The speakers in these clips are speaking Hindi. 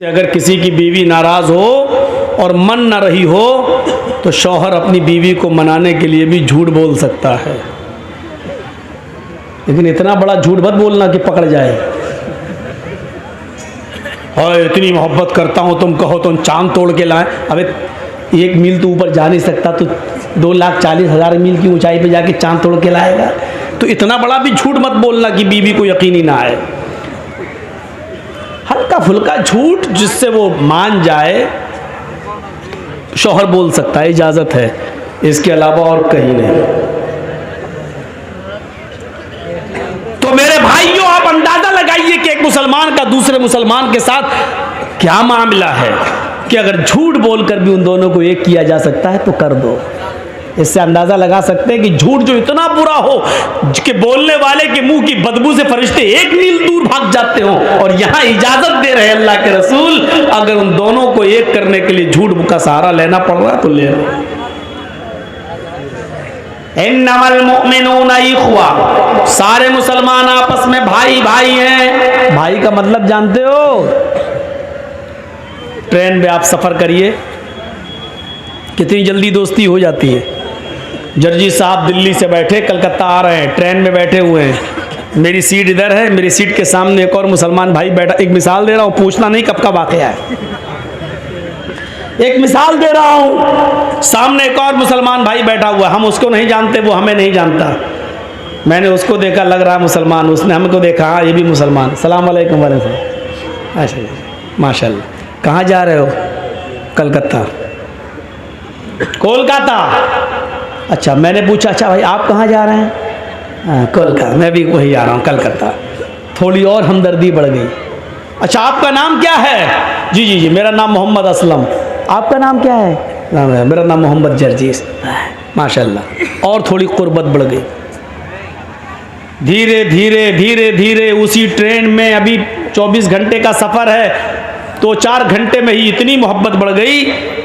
अगर किसी की बीवी नाराज़ हो और मन न रही हो तो शौहर अपनी बीवी को मनाने के लिए भी झूठ बोल सकता है, लेकिन इतना बड़ा झूठ मत बोलना कि पकड़ जाए। और इतनी मोहब्बत करता हूँ, तुम कहो तुम चांद तोड़ के लाए। अबे 1 मील तो ऊपर जा नहीं सकता, तो 2,40,000 मील की ऊंचाई पे जाके चांद तोड़ के लाएगा। तो इतना बड़ा भी झूठ मत बोलना कि बीवी को यकीन ही ना आए। हल्का फुल्का झूठ जिससे वो मान जाए शौहर बोल सकता है, इजाजत है, इसके अलावा और कहीं नहीं। तो मेरे भाइयों, आप अंदाजा लगाइए कि एक मुसलमान का दूसरे मुसलमान के साथ क्या मामला है कि अगर झूठ बोलकर भी उन दोनों को एक किया जा सकता है तो कर दो। इससे अंदाजा लगा सकते हैं कि झूठ जो इतना बुरा हो कि बोलने वाले के मुंह की बदबू से फरिश्ते 1 मील दूर भाग जाते हो, और यहां इजाजत दे रहे हैं अल्लाह के रसूल, अगर उन दोनों को एक करने के लिए झूठ का सहारा लेना पड़ रहा तो ले लो। इन्नमल मुमिनूना इख्वा, सारे मुसलमान आपस में भाई भाई हैं। भाई का मतलब जानते हो? ट्रेन में आप सफर करिए, कितनी जल्दी दोस्ती हो जाती है। जर्जी साहब दिल्ली से बैठे कलकत्ता आ रहे हैं, ट्रेन में बैठे हुए हैं, मेरी सीट इधर है, मेरी सीट के सामने एक और मुसलमान भाई बैठा। एक मिसाल दे रहा हूँ, पूछना नहीं कब का वाकया है, एक मिसाल दे रहा हूँ। सामने एक और मुसलमान भाई बैठा हुआ, हम उसको नहीं जानते, वो हमें नहीं जानता। मैंने उसको देखा, लग रहा मुसलमान, उसने हमको देखा, हाँ ये भी मुसलमान। सलाम अलैकुम वालेकुम। अच्छा माशाल्लाह। कहाँ जा रहे हो? कलकत्ता। कोलकाता। अच्छा, मैंने पूछा अच्छा भाई आप कहाँ जा रहे हैं? कोलकाता। मैं भी वही जा रहा हूँ, कलकत्ता। थोड़ी और हमदर्दी बढ़ गई। अच्छा आपका नाम क्या है? जी जी जी, मेरा नाम मोहम्मद असलम। आपका नाम क्या है? मेरा नाम मोहम्मद जर्जीस। माशाल्लाह। और थोड़ी कुर्बत बढ़ गई। धीरे धीरे धीरे धीरे उसी ट्रेन में, अभी 24 घंटे का सफ़र है, तो 4 घंटे में ही इतनी मोहब्बत बढ़ गई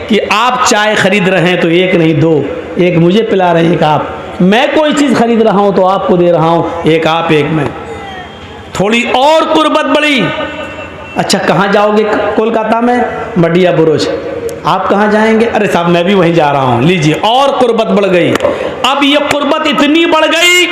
कि आप चाय खरीद रहे हैं तो एक नहीं 2, एक मुझे पिला रहे हैं, एक आप। मैं कोई चीज़ खरीद रहा हूँ तो आपको दे रहा हूँ, एक आप एक मैं। थोड़ी और कुर्बत बढ़ी। अच्छा कहाँ जाओगे? कोलकाता में मडिया बुरुज। आप कहाँ जाएंगे? अरे साहब मैं भी वहीं जा रहा हूँ। लीजिए, और कुर्बत बढ़ गई। अब ये कुर्बत इतनी बढ़ गई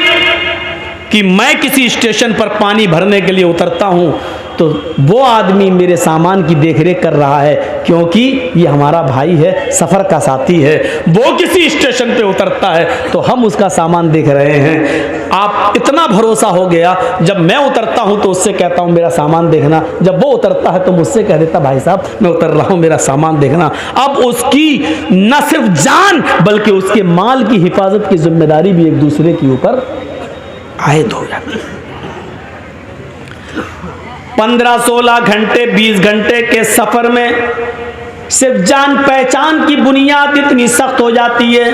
कि मैं किसी स्टेशन पर पानी भरने के लिए उतरता हूँ तो वो आदमी मेरे सामान की देखरेख कर रहा है, क्योंकि ये हमारा भाई है, सफ़र का साथी है। वो किसी स्टेशन पे उतरता है तो हम उसका सामान देख रहे हैं। आप इतना भरोसा हो गया, जब मैं उतरता हूँ तो उससे कहता हूँ मेरा सामान देखना, जब वो उतरता है तो मुझसे कह देता भाई साहब मैं उतर रहा हूँ, मेरा सामान देखना। अब उसकी न सिर्फ जान बल्कि उसके माल की हिफाजत की जिम्मेदारी भी एक दूसरे के ऊपर आयद हो जाती है। 15-16 घंटे 20 घंटे के सफर में सिर्फ जान पहचान की बुनियाद इतनी सख्त हो जाती है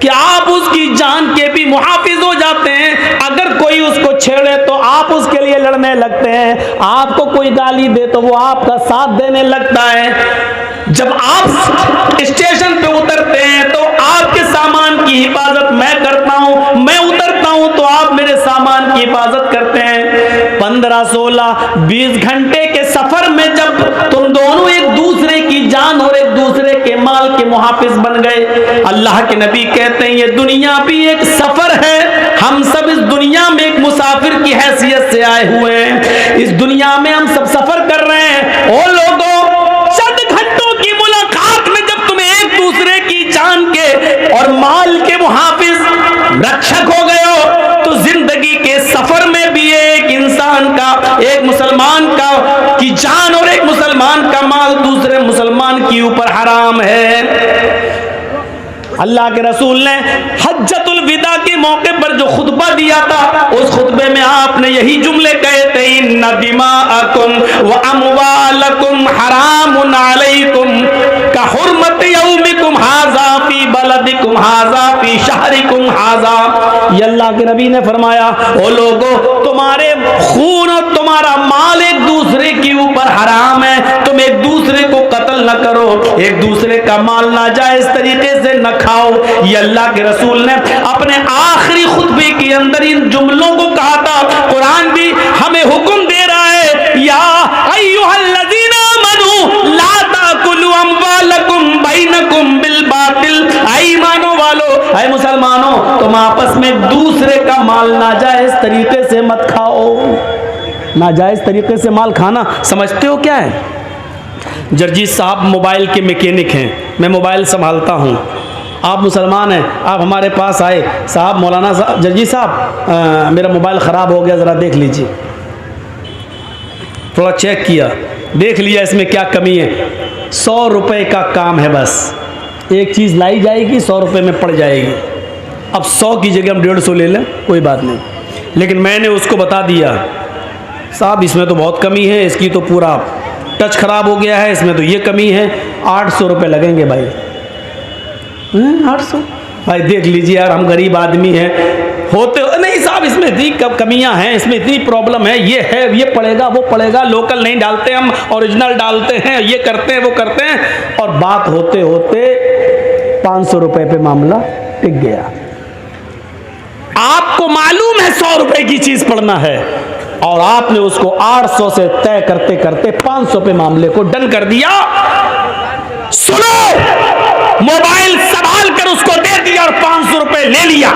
कि आप उसकी जान के भी मुहाफिज हो जाते हैं। अगर कोई उसको छेड़े तो आप उसके लिए लड़ने लगते हैं, आपको कोई गाली दे तो वो आपका साथ देने लगता है। जब आप स्टेशन पे उतरते हैं तो आपके सामान की हिफाजत मैं करता हूं, मैं उतरता हूं तो आप मेरे सामान की हिफाजत करते हैं। 15, 16, 20 घंटे के सफर में जब तुम दोनों एक दूसरे की जान और एक दूसरे के माल के मुहाफिज बन गए, अल्लाह के नबी कहते हैं ये दुनिया भी एक सफर है, हम सब इस दुनिया में एक मुसाफिर की हैसियत से आए हुए हैं। इस दुनिया में हम सब सफर कर रहे हैं। ओ लोगों, चंद घंटों की मुलाकात में जब तुम एक दूसरे की जान के और माल के मुहाफिज रक्षक हो गए हो तो जिंदगी के सफर में भी एक इंसान का, एक मुसलमान का की जान और एक मुसलमान का माल दूसरे मुसलमान के ऊपर हराम है। अल्लाह के रसूल ने हज्जतुल विदा के मौके पर जो खुतबा दिया था, उस खुतबे में आपने यही जुमले कहे थे, इन्ना दिमाअकुम व अमवालकुम हरामुन अलैकुम का हुर्मत यौमिकुम हाज़ा फी बलदिकुम हाज़ा फी शहरिकुम हाज़ा। ये अल्लाह के नबी ने फरमाया, ओ लोगों, तुम्हारे खून और तुम्हारा माल एक दूसरे के ऊपर हराम है, तुम एक दूसरे को कत्ल न करो, एक दूसरे का माल नाजायज तरीके से न खाओ। ये अल्लाह के रसूल ने अपने आखिरी खुतबे के अंदर इन जुमलों को कहा था। कुरान भी हमें हुक्म दे रहा है, या अय्युहल्लज़ीना है मुसलमानों, तुम आपस में दूसरे का माल नाजायज तरीके से मत खाओ। नाजायज तरीके से माल खाना समझते हो क्या है? जर्जी साहब मोबाइल के मैकेनिक हैं, मैं मोबाइल संभालता हूँ, आप मुसलमान हैं, आप हमारे पास आए, साहब मौलाना साहब, जर्जी साहब मेरा मोबाइल ख़राब हो गया, ज़रा देख लीजिए। थोड़ा चेक किया, देख लिया इसमें क्या कमी है। 100 रुपये का काम है, बस एक चीज़ लाई जाएगी 100 रुपये में पड़ जाएगी। अब 100 की जगह हम 150 ले लें, कोई बात नहीं, लेकिन मैंने उसको बता दिया साहब इसमें तो बहुत कमी है, इसकी तो पूरा टच ख़राब हो गया है, इसमें तो ये कमी है, 800 रुपये लगेंगे भाई। 800 भाई देख लीजिए यार, हम गरीब आदमी हैं, होते नहीं साहब इसमें इतनी कमियां हैं, इसमें इतनी प्रॉब्लम है, ये है, ये पड़ेगा, वो पड़ेगा, लोकल नहीं डालते हम, ओरिजिनल डालते हैं, ये करते हैं, वो करते हैं, और बात होते होते 500 रुपये पे मामला टिक गया। आपको मालूम है 100 रुपये की चीज पड़ना है, और आपने उसको 800 से तय करते करते 500 पे मामले को डन कर दिया। सुनो, मोबाइल संभाल कर उसको दे दिया और 500 रुपए ले लिया।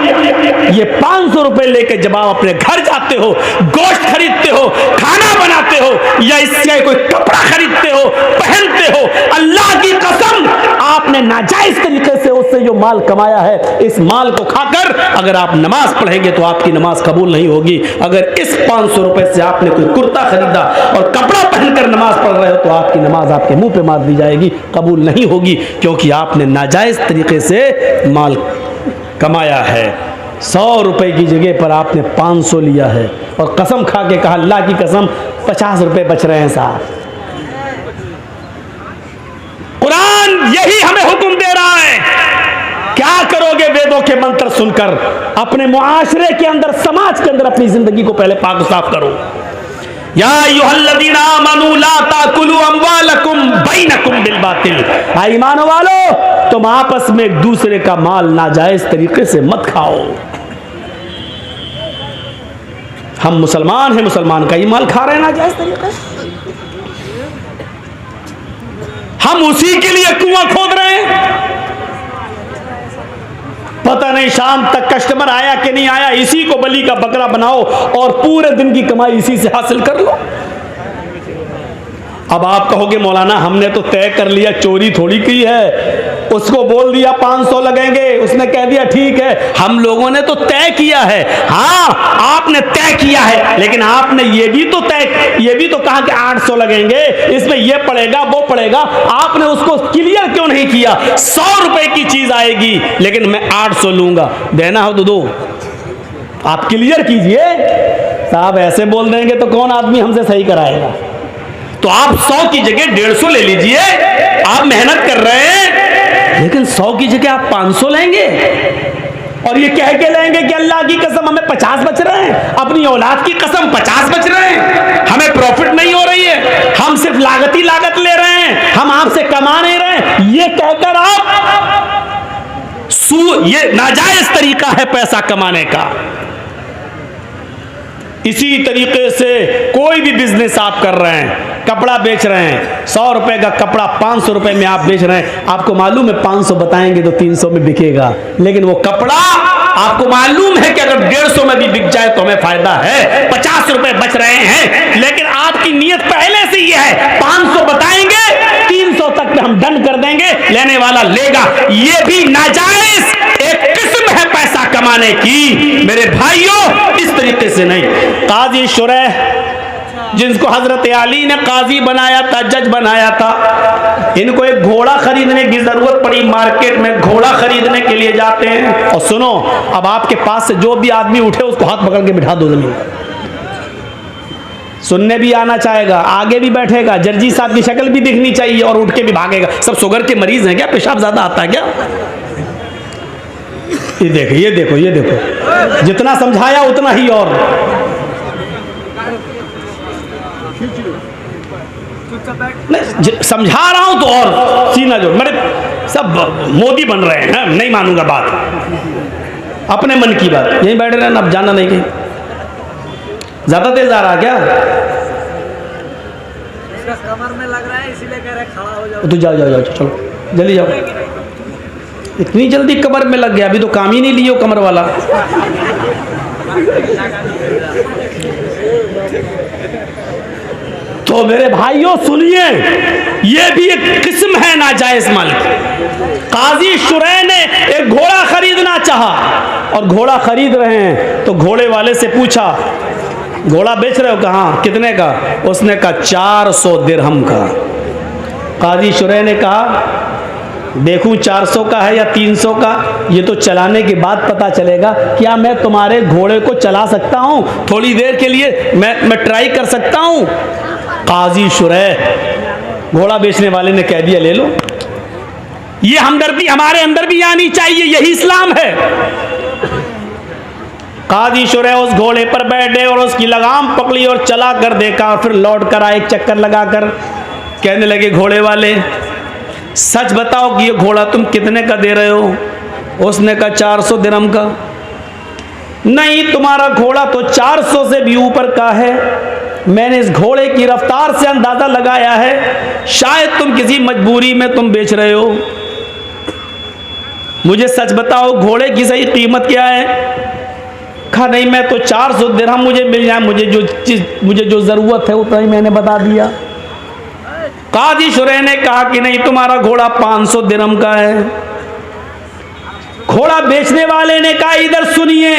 ये 500 रुपए लेके जब आप अपने घर जाते हो, गोश्त खरीदते हो, खाना बनाते हो, या इससे कोई कपड़ा खरीदते हो, पहनते हो, अल्लाह की कसम आपने नाजायज तरीके से उससे जो माल कमाया है, इस माल को खाकर अगर आप नमाज पढ़ेंगे तो आपकी नमाज कबूल नहीं होगी। अगर इस 500 रुपए से आपने कोई कुर्ता खरीदा और कपड़ा पहनकर नमाज पढ़ रहे हो तो आपकी नमाज आपके मुंह पे मार दी जाएगी, कबूल नहीं होगी, क्योंकि आपने नाजायज तरीके से माल कमाया है। 100 रुपए की जगह पर आपने 500 लिया है, और कसम खा के कहा अल्लाह की कसम 50 रुपए बच रहे हैं साहब। कुरान यही हमें हुक्म दे रहा है। क्या करोगे वेदों के मंत्र सुनकर? अपने मुआशरे के अंदर, समाज के अंदर अपनी जिंदगी को पहले पाक साफ करो। या अय्युहल्लज़ीना आमनू ला ताकुलू अम्वालकुम बैनकुम बिल बातिल, ईमान वालो तुम आपस में एक दूसरे का माल नाजायज तरीके से मत खाओ। हम मुसलमान हैं, मुसलमान का ही माल खा रहे हैं नाजायज तरीके से, हम उसी के लिए कुआं खोद रहे हैं। पता नहीं शाम तक कस्टमर आया कि नहीं आया, इसी को बलि का बकरा बनाओ और पूरे दिन की कमाई इसी से हासिल कर लो। अब आप कहोगे मौलाना हमने तो तय कर लिया, चोरी थोड़ी की है, उसको बोल दिया 500 लगेंगे, उसने कह दिया ठीक है। हम लोगों ने तो तय किया है। हाँ आपने तय किया है, लेकिन आपने ये भी तो कहा कि 800 लगेंगे, इसमें ये पड़ेगा वो पड़ेगा, आपने उसको क्लियर क्यों नहीं किया? 100 रुपए की चीज आएगी लेकिन मैं 800 लूंगा, देना हो तो दो, आप क्लियर कीजिए। साहब ऐसे बोल देंगे तो कौन आदमी हमसे सही कराएगा? तो आप 100 की जगह 150 ले लीजिए, आप मेहनत कर रहे हैं, लेकिन 100 की जगह आप 500 लेंगे, और ये कह के लेंगे कि अल्लाह की कसम हमें 50 बच रहे हैं, अपनी औलाद की कसम 50 बच रहे हैं, हमें प्रॉफिट नहीं हो रही है, हम सिर्फ लागत ही लागत ले रहे हैं, हम आपसे कमा नहीं रहे। ये कहकर आप ये नाजायज तरीका है पैसा कमाने का। इसी तरीके से कोई भी बिजनेस आप कर रहे हैं, कपड़ा बेच रहे हैं, 100 रुपए का कपड़ा 500 रुपए में आप बेच रहे हैं, आपको मालूम है 500 बताएंगे तो 300 में बिकेगा, लेकिन वो कपड़ा आपको मालूम है कि अगर 150 में भी बिक जाए तो हमें फायदा है, 50 रुपए बच रहे हैं, लेकिन आपकी नीयत पहले से ये है 500 बताएंगे, 300 तक में हम डन कर देंगे, लेने वाला लेगा। ये भी नाजायज एक किस्म है पैसा कमाने की मेरे भाइयों, इस तरीके से नहीं। काजी शुरैह जिनको हजरत अली ने काजी बनाया था, जज बनाया था, इनको एक घोड़ा खरीदने की जरूरत पड़ी, मार्केट में घोड़ा खरीदने के लिए जाते हैं, और सुनो अब आपके पास से जो भी आदमी उठे उसको हाथ पकड़ के बिठा दो जमीन, सुनने भी आना चाहेगा, आगे भी बैठेगा, जर्जी साहब की शक्ल भी दिखनी चाहिए और उठ के भी भागेगा। सब शुगर के मरीज हैं क्या? पेशाब ज्यादा आता है क्या? ये देखो ये देखो ये देखो, जितना समझाया उतना ही और नहीं, समझा रहा हूं तो और सीना जो मेरे सब मोदी बन रहे हैं, नहीं मानूंगा बात, अपने मन की बात, यहीं बैठे रहना, अब जाना नहीं कहीं। ज्यादा तेज आ रहा क्या? कमर में लग रहा है इसीलिए कह रहे खड़ा हो जाओ। तो जाओ जाओ जाओ, चलो जल्दी जाओ, इतनी जल्दी कमर में लग गया, अभी तो काम ही नहीं लियो कमर वाला। तो मेरे भाइयों सुनिए, ये भी एक किस्म है नाजायज माल की। काजी शुरैह ने एक घोड़ा खरीदना चाहा और घोड़ा खरीद रहे हैं, तो घोड़े वाले से पूछा, घोड़ा बेच रहे हो? कहाँ, कितने का? उसने कहा 400 दिरहम का। काजी शुरैह ने कहा, देखूं 400 का है या 300 का, ये तो चलाने के बाद पता चलेगा। क्या मैं तुम्हारे घोड़े को चला सकता हूं? थोड़ी देर के लिए मैं ट्राई कर सकता हूं? काजी शुरैह, घोड़ा बेचने वाले ने कह दिया, ले लो। ये हमदर्दी हमारे अंदर भी आनी चाहिए, यही इस्लाम है। काजी शुरैह उस घोड़े पर बैठे और उसकी लगाम पकड़ी और चला कर देखा, और फिर लौट कर आए एक चक्कर लगाकर। कहने लगे घोड़े वाले, सच बताओ कि ये घोड़ा तुम कितने का दे रहे हो? उसने कहा 400 दिरहम का। नहीं, तुम्हारा घोड़ा तो 400 से भी ऊपर का है। मैंने इस घोड़े की रफ्तार से अंदाजा लगाया है, शायद तुम किसी मजबूरी में तुम बेच रहे हो। मुझे सच बताओ, घोड़े की सही कीमत क्या है? कहा नहीं, मैं तो 400 दिरहम मुझे मिल जाए, मुझे जो जरूरत है उतना ही मैंने बता दिया। काजी शुरैह ने कहा कि नहीं, तुम्हारा घोड़ा 500 दिरहम का है। घोड़ा बेचने वाले ने कहा, इधर सुनिए,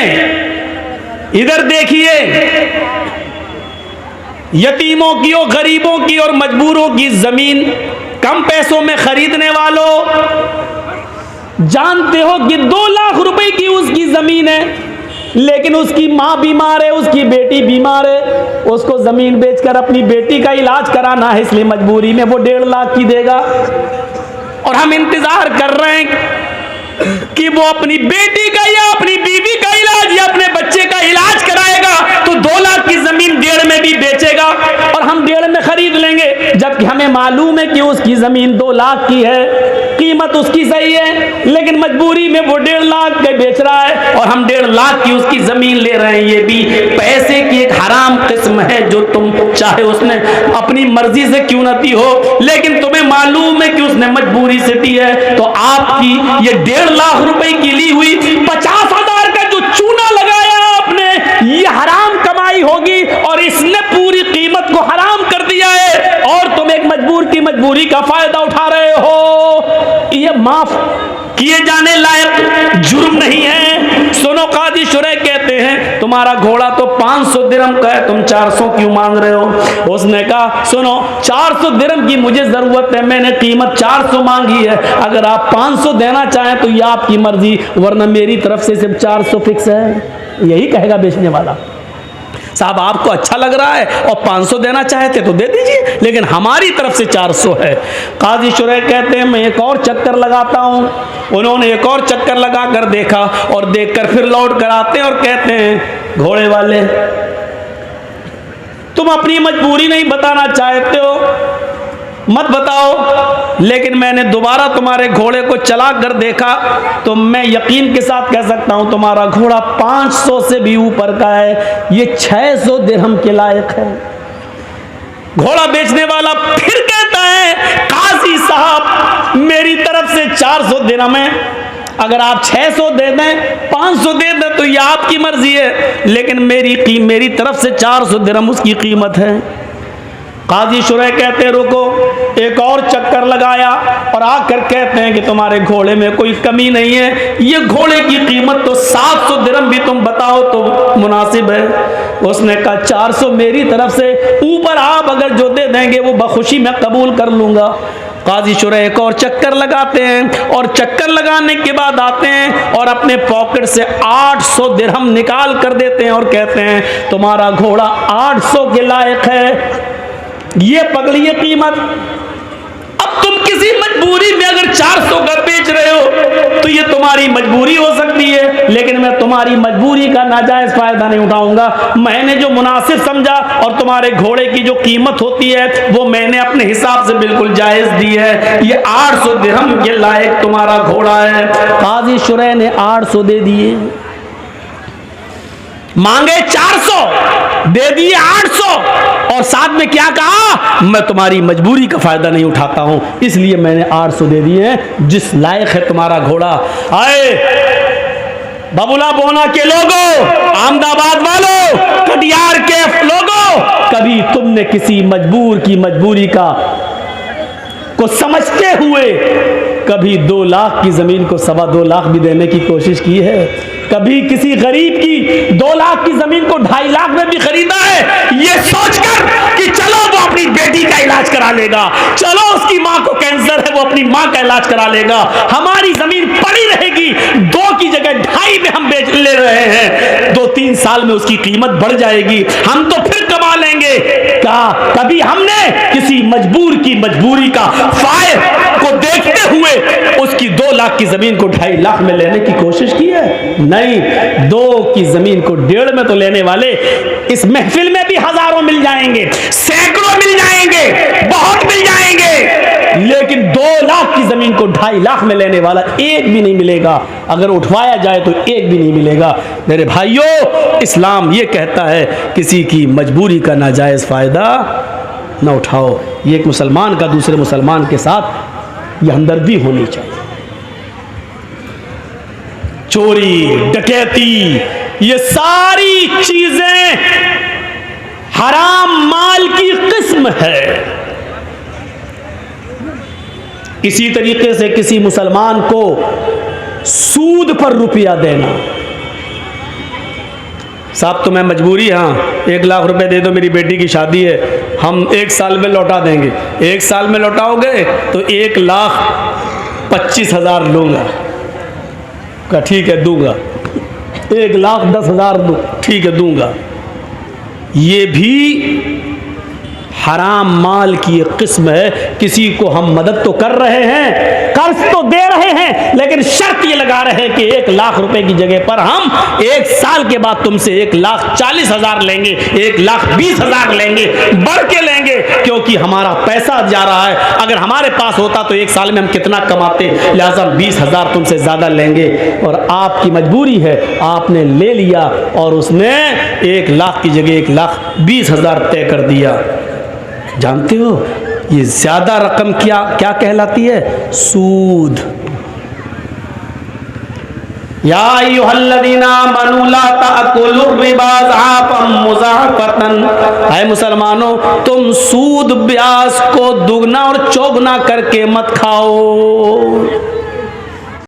इधर देखिए, यतीमों की और गरीबों की और मजबूरों की जमीन कम पैसों में खरीदने वालों, जानते हो कि 2 लाख रुपए की उसकी जमीन है, लेकिन उसकी माँ बीमार है, उसकी बेटी बीमार है, उसको जमीन बेचकर अपनी बेटी का इलाज कराना है, इसलिए मजबूरी में वो 1.5 लाख की देगा। और हम इंतजार कर रहे हैं कि वो अपनी बेटी का या अपनी बीवी का इलाज या अपने बच्चे का इलाज कराएगा, तो 2 लाख की जमीन 1.5 में भी बेचेगा और हम 1.5 में खरीद लेंगे, जबकि हमें मालूम है कि उसकी जमीन 2 लाख की है, कीमत उसकी सही है, लेकिन मजबूरी में वो 1.5 लाख के बेच रहा है और हम 1.5 लाख की उसकी जमीन ले रहे हैं। ये भी पैसे की एक हराम किस्म है, जो तुम चाहे उसने अपनी मर्जी से क्यों न दी हो, लेकिन तुम्हें मालूम है कि उसने मजबूरी से दी है। तो आपकी ये 1.5 लाख रुपए की ली हुई 50,000 का जो चूना लगाया आपने, ये हराम कमाई होगी और इसने पूरी कीमत को हराम कर दिया है, और तुम एक मजबूर की मजबूरी का फायदा उठा रहे हो। ये माफ किए जाने लायक जुर्म नहीं है। सुनो, काजी शुरैह कहते हैं, तुम्हारा घोड़ा तो 500 दिरहम का है, तुम 400 क्यों मांग रहे हो? उसने कहा, सुनो, 400 दिरहम की मुझे जरूरत है, मैंने कीमत 400 मांगी है, अगर आप 500 देना चाहें तो ये आपकी मर्जी, वरना मेरी तरफ से सिर्फ 400 फिक्स है। यही कहेगा बेचने वाला। साहब, आपको अच्छा लग रहा है और 500 देना चाहते तो दे दीजिए, लेकिन हमारी तरफ से 400 है। काजी शुरैह कहते हैं, मैं एक और चक्कर लगाता हूं। उन्होंने एक और चक्कर लगा कर देखा और देखकर फिर लौट कर आते हैं और कहते हैं, घोड़े वाले, तुम अपनी मजबूरी नहीं बताना चाहते हो, मत बताओ, लेकिन मैंने दोबारा तुम्हारे घोड़े को चला कर देखा तो मैं यकीन के साथ कह सकता हूं तुम्हारा घोड़ा 500 से भी ऊपर का है, ये 600 दिरहम के लायक है। घोड़ा बेचने वाला फिर कहता है, काजी साहब, मेरी तरफ से 400 दिरहम है, अगर आप 600 दे दें, 500 दे दें तो ये आपकी मर्जी है, लेकिन मेरी तरफ से 400 दिरहम उसकी कीमत है। काजी शुरैह कहते हैं, रुको, एक और चक्कर लगाया और आकर कहते हैं कि तुम्हारे घोड़े में कोई कमी नहीं है, ये घोड़े की कीमत तो 700 दिरहम भी तुम बताओ तो मुनासिब है। उसने कहा 400 मेरी तरफ से, ऊपर आप अगर जो दे देंगे वो बखुशी मैं कबूल कर लूंगा। काजी शुरैह एक और चक्कर लगाते हैं और चक्कर लगाने के बाद आते हैं और अपने पॉकेट से 800 दिरहम निकाल कर देते हैं और कहते हैं तुम्हारा घोड़ा 800 के लायक है, ये पकड़िए कीमत। अब तुम किसी मजबूरी में अगर 400 का बेच रहे हो तो ये तुम्हारी मजबूरी हो सकती है, लेकिन मैं तुम्हारी मजबूरी का नाजायज फायदा नहीं उठाऊंगा। मैंने जो मुनासिब समझा और तुम्हारे घोड़े की जो कीमत होती है वो मैंने अपने हिसाब से बिल्कुल जायज दी है। ये 800 दिरहम के लायक तुम्हारा घोड़ा है। काजी शुरैह ने 800 दे दिए, मांगे 400। दे दिए 800 और साथ में क्या कहा, मैं तुम्हारी मजबूरी का फायदा नहीं उठाता हूं, इसलिए मैंने 800 दे दिए हैं, जिस लायक है तुम्हारा घोड़ा। आए बबुला बोना के लोगों, अहमदाबाद वालों, कटियार के लोगों, कभी तुमने किसी मजबूर की मजबूरी को समझते हुए कभी 2 लाख की जमीन को 2.25 लाख भी देने की कोशिश की है? कभी किसी गरीब की 2 लाख की जमीन को 2.5 लाख में भी खरीदा है, ये सोचकर कि चलो वो अपनी बेटी का इलाज करा लेगा, चलो उसकी मां को कैंसर है वो अपनी मां का इलाज करा लेगा, हमारी जमीन पड़ी रहेगी, 2 की जगह 2.5 में हम बेच ले रहे हैं, 2-3 साल में उसकी कीमत बढ़ जाएगी, हम तो फिर कमा लेंगे। क्या कभी हमने किसी मजबूर की मजबूरी का फायदा को देखते हुए उसकी 2 लाख की जमीन को 2.5 लाख में लेने की कोशिश की है? नहीं, 2 की जमीन को 1.5 में तो लेने वाले इस महफिल में भी हजारों मिल जाएंगे, सैकड़ों मिल जाएंगे, बहुत मिल जाएंगे, लेकिन 2 लाख की जमीन को 2.5 लाख में लेने वाला एक भी नहीं मिलेगा। अगर उठवाया जाए तो एक भी नहीं मिलेगा। मेरे भाइयों, इस्लाम ये कहता है किसी की मजबूरी का नाजायज फायदा न उठाओ। ये एक मुसलमान का दूसरे मुसलमान के साथ ये हमदर्दी होनी चाहिए। चोरी, डकैती, ये सारी चीजें हराम माल की किस्म है। इसी तरीके से किसी मुसलमान को सूद पर रुपया देना, साहब तुम्हें मजबूरी, हाँ 1 लाख रुपए दे दो, मेरी बेटी की शादी है, हम 1 साल में लौटा देंगे। 1 साल में लौटाओगे तो 1,25,000 लूंगा। का ठीक है दूंगा। 1,10,000 दो, ठीक है दूंगा। ये भी हराम माल की एक किस्म है। किसी को हम मदद तो कर रहे हैं, कर्ज तो दे रहे हैं, लेकिन शर्त ये लगा रहे हैं कि 1 लाख रुपए की जगह पर हम 1 साल के बाद तुमसे 1,40,000 लेंगे, 1,20,000 लेंगे, बढ़ के लेंगे, क्योंकि हमारा पैसा जा रहा है। अगर हमारे पास होता तो 1 साल में हम कितना कमाते, लिहाजा 20,000 तुमसे ज्यादा लेंगे। और आपकी मजबूरी है, आपने ले लिया और उसने 1 लाख की जगह 1,20,000 तय कर दिया। जानते हो ये ज्यादा रकम क्या क्या कहलाती है? सूद। या अय्युहल्लज़ीना आमनू ला ताकुलुर रिबा ज़आफ़न मुज़ाफ़तन, ऐ मुसलमानों तुम सूद ब्याज को दुगना और चौगुना करके मत खाओ।